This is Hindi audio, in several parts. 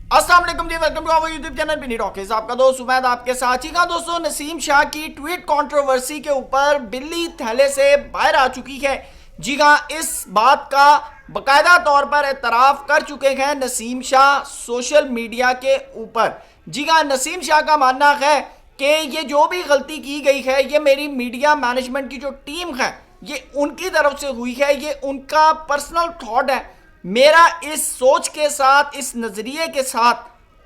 अस्सलाम वालेकुम जी, welcome to our YouTube channel Bini talkies. आपका दोस्त उमैद आपके साथ। जी हाँ दोस्तों, नसीम शाह की ट्वीट कंट्रोवर्सी के ऊपर बिल्ली थैले से बाहर आ चुकी है। जी हाँ, इस बात का बकायदा तौर पर एतराफ़ कर चुके हैं नसीम शाह सोशल मीडिया के ऊपर। जी हाँ, नसीम शाह का मानना है कि ये जो भी गलती की गई है ये मेरी मीडिया मैनेजमेंट की जो टीम है ये उनकी तरफ से हुई है, ये उनका पर्सनल थॉट है। मेरा इस सोच के साथ, इस नज़रिए के साथ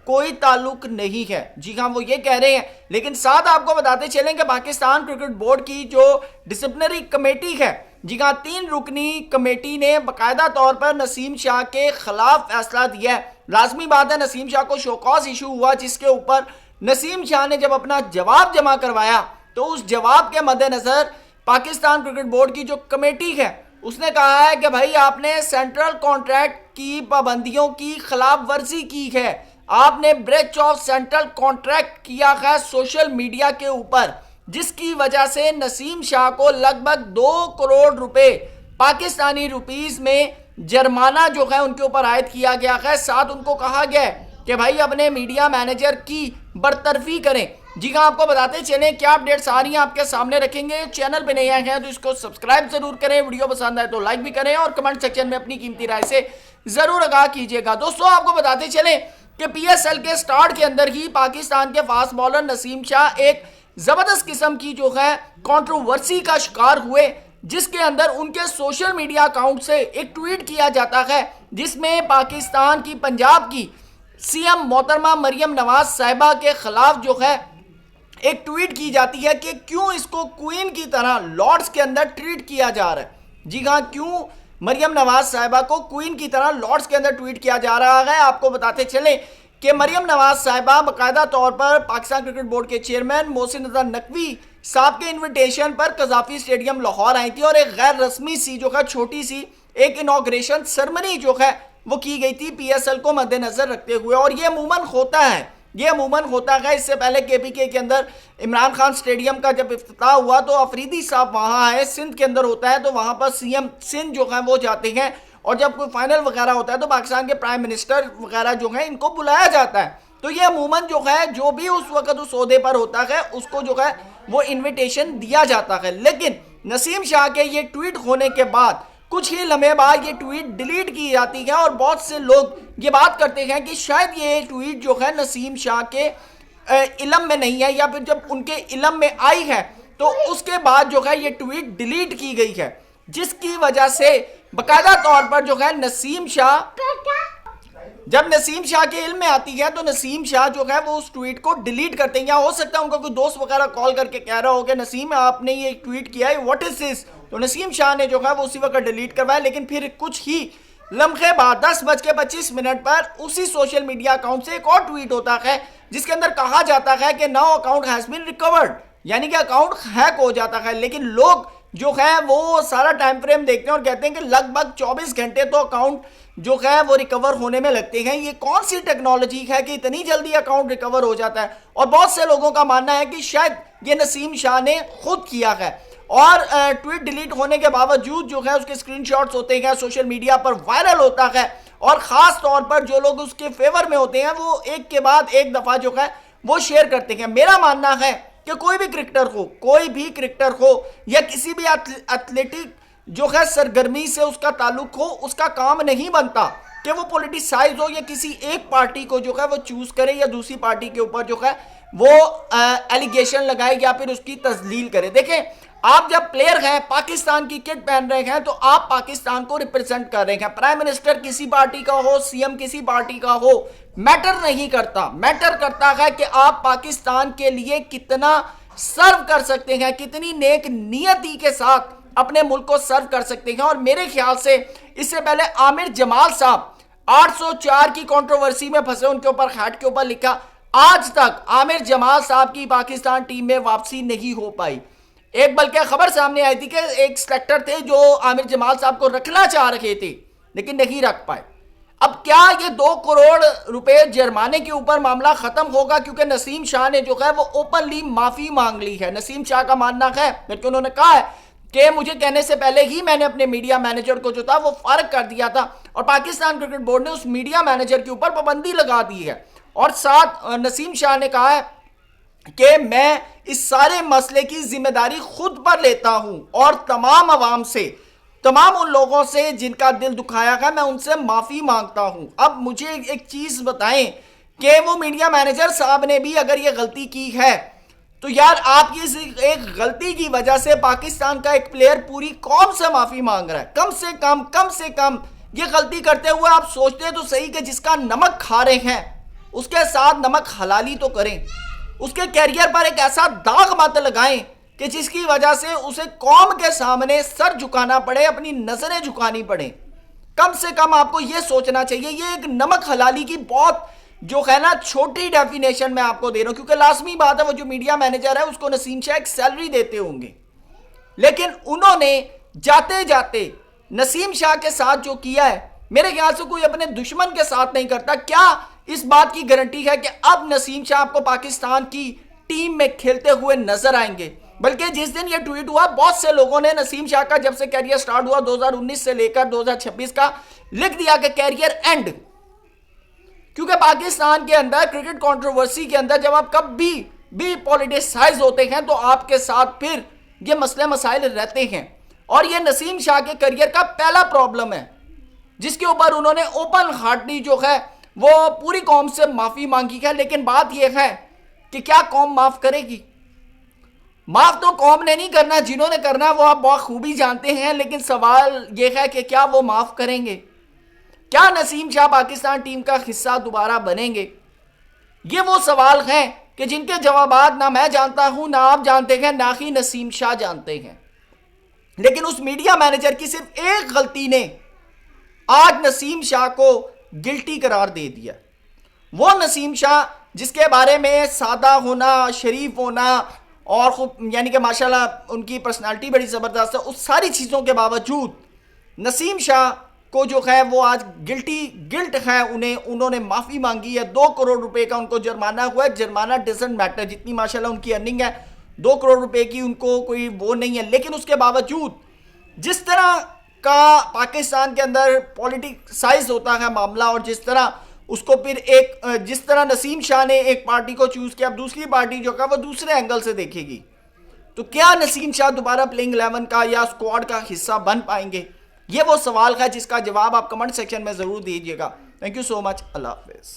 कोई ताल्लुक नहीं है। जी हाँ, वो ये कह रहे हैं। लेकिन साथ आपको बताते चलें कि पाकिस्तान क्रिकेट बोर्ड की जो डिसिप्लिनरी कमेटी है, जी हाँ, 3 रुकनी कमेटी ने बाकायदा तौर पर नसीम शाह के खिलाफ फैसला दिया है। लाजमी बात है, नसीम शाह को शोकॉज इशू हुआ जिसके ऊपर नसीम शाह ने जब अपना जवाब जमा करवाया तो उस जवाब के मद्देनज़र पाकिस्तान क्रिकेट बोर्ड की जो कमेटी है उसने कहा है कि भाई आपने सेंट्रल कॉन्ट्रैक्ट की पाबंदियों की खिलाफ वर्जी की है, आपने ब्रेच ऑफ सेंट्रल कॉन्ट्रैक्ट किया है सोशल मीडिया के ऊपर, जिसकी वजह से नसीम शाह को लगभग 2 करोड़ रुपए पाकिस्तानी रुपीस में जुर्माना जो है उनके ऊपर आयद किया गया है। साथ उनको कहा गया है कि भाई अपने मीडिया मैनेजर की बरतरफी करें। जी हाँ, आपको बताते चलें क्या अपडेट्स आ रही हैं आपके सामने रखेंगे। चैनल पे नए आए हैं तो इसको सब्सक्राइब जरूर करें, वीडियो पसंद आए तो लाइक भी करें और कमेंट सेक्शन में अपनी कीमती राय से जरूर आगाह कीजिएगा। दोस्तों, आपको बताते चलें कि पीएसएल के स्टार्ट के अंदर ही पाकिस्तान के फास्ट बॉलर नसीम शाह एक जबरदस्त किस्म की जो है कंट्रोवर्सी का शिकार हुए, जिसके अंदर उनके सोशल मीडिया अकाउंट से एक ट्वीट किया जाता है जिसमें पाकिस्तान की पंजाब की सीएम मोहतरमा मरियम नवाज साहिबा के खिलाफ जो है एक ट्वीट की जाती है कि क्यों इसको क्वीन की तरह लॉर्ड्स के अंदर ट्रीट किया जा रहा है। जी हाँ, क्यों मरियम नवाज साहिबा को क्वीन की तरह लॉर्ड्स के अंदर ट्वीट किया जा रहा है। आपको बताते चले कि मरियम नवाज साहिबा बाकायदा तौर पर पाकिस्तान क्रिकेट बोर्ड के चेयरमैन मोहसिन रजा नकवी साहब के इन्विटेशन पर कजाफी स्टेडियम लाहौर आई थी और एक गैर रस्मी सी जो है छोटी सी एक इनॉग्रेशन सेरेमनी जो है वो की गई थी पीएसएल को मद्देनजर रखते हुए। और ये अमूमन होता है। इससे पहले केपीके के अंदर इमरान खान स्टेडियम का जब इफ्तिताह हुआ तो अफरीदी साहब वहाँ आए, सिंध के अंदर होता है तो वहाँ पर सीएम सिंध जो है वो जाते हैं और जब कोई फाइनल वगैरह होता है तो पाकिस्तान के प्राइम मिनिस्टर वगैरह जो है इनको बुलाया जाता है। तो ये अमूमन जो है जो भी उस वक्त उस ओहदे पर होता है उसको जो है वो इन्विटेशन दिया जाता है। लेकिन नसीम शाह के ये ट्वीट होने के बाद कुछ ही लम्हे बाद ये ट्वीट डिलीट की जाती है और बहुत से लोग ये बात करते हैं कि शायद ये ट्वीट जो है नसीम शाह के इल्म में नहीं है या फिर जब उनके इल्म में आई है तो उसके बाद जो है ये ट्वीट डिलीट की गई है, जिसकी वजह से बाकायदा तौर पर जो है नसीम शाह जब नसीम शाह के इल्म में आती है तो नसीम शाह जो है वो उस ट्वीट को डिलीट करते हैं। या हो सकता है उनका कोई दोस्त वगैरह कॉल करके कह रहा हो कि नसीम आपने ये ट्वीट किया है, व्हाट इज दिस, तो नसीम शाह ने जो है वो उसी वक्त डिलीट करवाया। लेकिन फिर कुछ ही लम्हे बाद 10:25 पर उसी सोशल मीडिया अकाउंट से एक और ट्वीट होता है जिसके अंदर कहा जाता है कि now account has been recovered, यानी कि अकाउंट हैक हो जाता है। लेकिन लोग जो है वो सारा टाइम फ्रेम देखते हैं और कहते हैं कि लगभग 24 घंटे तो अकाउंट जो है वो रिकवर होने में लगते हैं। ये कौन सी टेक्नोलॉजी है कि इतनी जल्दी अकाउंट रिकवर हो जाता है। और बहुत से लोगों का मानना है कि शायद ये नसीम शाह ने खुद किया है और ट्वीट डिलीट होने के बावजूद जो है उसके स्क्रीनशॉट्स होते हैं, सोशल मीडिया पर वायरल होता है और ख़ास तौर पर जो लोग उसके फेवर में होते हैं वो एक के बाद एक दफ़ा जो है वो शेयर करते हैं। मेरा मानना है कि कोई भी क्रिकेटर हो या किसी भी एथलेटिक जो है सरगर्मी से उसका ताल्लुक हो, उसका काम नहीं बनता कि वो पॉलिटिसाइज हो या किसी एक पार्टी को जो है वो चूज करे या दूसरी पार्टी के ऊपर जो है वो एलिगेशन लगाए या फिर उसकी तजलील करे। देखें, आप जब प्लेयर हैं, पाकिस्तान की किट पहन रहे हैं तो आप पाकिस्तान को रिप्रेजेंट कर रहे हैं। प्राइम मिनिस्टर किसी पार्टी का हो, सीएम किसी पार्टी का हो, मैटर नहीं करता। मैटर करता है कि आप पाकिस्तान के लिए कितना सर्व कर सकते हैं, कितनी नेक नियति के साथ अपने मुल्क को सर्व कर सकते हैं। और मेरे ख्याल से इससे पहले आमिर जमाल साहब 804 की कंट्रोवर्सी में फंसे, उनके ऊपर हैट के ऊपर लिखा, आज तक आमिर जमाल साहब की पाकिस्तान टीम में वापसी नहीं हो पाई। एक बल्कि खबर सामने आई थी कि एक सेलेक्टर थे जो आमिर जमाल साहब को रखना चाह रहे थे लेकिन नहीं रख पाए। अब क्या ये 2 करोड़ रुपए जुर्माने के ऊपर मामला खत्म होगा क्योंकि नसीम शाह ने जो है वो ओपनली माफी मांग ली है। नसीम शाह का मानना है, बल्कि उन्होंने कहा है कि मुझे कहने से पहले ही मैंने अपने मीडिया मैनेजर को जो था वो फारग कर दिया था, और पाकिस्तान क्रिकेट बोर्ड ने उस मीडिया मैनेजर के ऊपर पाबंदी लगा दी है। और साथ नसीम शाह ने कहा है कि मैं इस सारे मसले की जिम्मेदारी खुद पर लेता हूं और तमाम अवाम से, तमाम उन लोगों से जिनका दिल दुखाया है, मैं उनसे माफी मांगता हूं। अब मुझे एक चीज बताएं कि वो मीडिया मैनेजर साहब ने भी अगर ये गलती की है तो यार आपकी इस एक गलती की वजह से पाकिस्तान का एक प्लेयर पूरी कौम से माफी मांग रहा है। कम से कम ये गलती करते हुए आप सोचते तो सही कि जिसका नमक खा रहे हैं उसके साथ नमक हलाली तो करें, उसके कैरियर पर एक ऐसा दाग मत लगाएं कि जिसकी वजह से उसे कौम के सामने सर झुकाना पड़े, अपनी नजरें झुकानी पड़े। कम से कम आपको यह सोचना चाहिए। ये एक नमक हलाली की बहुत जो है ना छोटी डेफिनेशन मैं आपको दे रहा हूं, क्योंकि लाजमी बात है वो जो मीडिया मैनेजर है उसको नसीम शाह एक सैलरी देते होंगे, लेकिन उन्होंने जाते जाते नसीम शाह के साथ जो किया है, मेरे ख्याल से कोई अपने दुश्मन के साथ नहीं करता। क्या इस बात की गारंटी है कि अब नसीम शाह आपको पाकिस्तान की टीम में खेलते हुए नजर आएंगे? बल्कि जिस दिन ये ट्वीट हुआ बहुत से लोगों ने नसीम शाह का जब से कैरियर स्टार्ट हुआ 2019 से लेकर 2026 का लिख दिया कि कैरियर एंड। क्योंकि पाकिस्तान के अंदर क्रिकेट कंट्रोवर्सी के अंदर जब आप कभी भी पॉलिटिसाइज होते हैं तो आपके साथ फिर ये मसले मसाइल रहते हैं, और ये नसीम शाह के करियर का पहला प्रॉब्लम है जिसके ऊपर उन्होंने ओपन हार्टली जो है वो पूरी कौम से माफी मांगी है। लेकिन बात यह है कि क्या कौम माफ करेगी? माफ तो कौम ने नहीं करना, जिन्होंने करना वो आप बहुत खूबी जानते हैं, लेकिन सवाल यह है कि क्या वो माफ करेंगे? क्या नसीम शाह पाकिस्तान टीम का हिस्सा दोबारा बनेंगे? ये वो सवाल हैं कि जिनके जवाबात ना मैं जानता हूं, ना आप जानते हैं, ना ही नसीम शाह जानते हैं। लेकिन उस मीडिया मैनेजर की सिर्फ एक गलती ने आज नसीम शाह को गिल्टी करार दे दिया। वो नसीम शाह जिसके बारे में सादा होना, शरीफ होना और खूब यानी कि माशाल्लाह उनकी पर्सनालिटी बड़ी ज़बरदस्त है, उस सारी चीज़ों के बावजूद नसीम शाह को जो है वो आज गिल्ट है, उन्होंने माफ़ी मांगी है। 2 करोड़ रुपए का उनको जुर्माना हुआ है। जुर्माना डजंट मैटर, जितनी माशाल्लाह उनकी अर्निंग है 2 करोड़ रुपए की उनको कोई वो नहीं है। लेकिन उसके बावजूद जिस तरह का पाकिस्तान के अंदर पॉलिटिसाइज होता है मामला, और जिस तरह उसको फिर जिस तरह नसीम शाह ने एक पार्टी को चूज किया, अब दूसरी पार्टी जो है वो दूसरे एंगल से देखेगी, तो क्या नसीम शाह दोबारा प्लेइंग 11 का या स्क्वाड का हिस्सा बन पाएंगे? ये वो सवाल है जिसका जवाब आप कमेंट सेक्शन में जरूर दीजिएगा। Thank you so much. अल्लाह हाफिज़।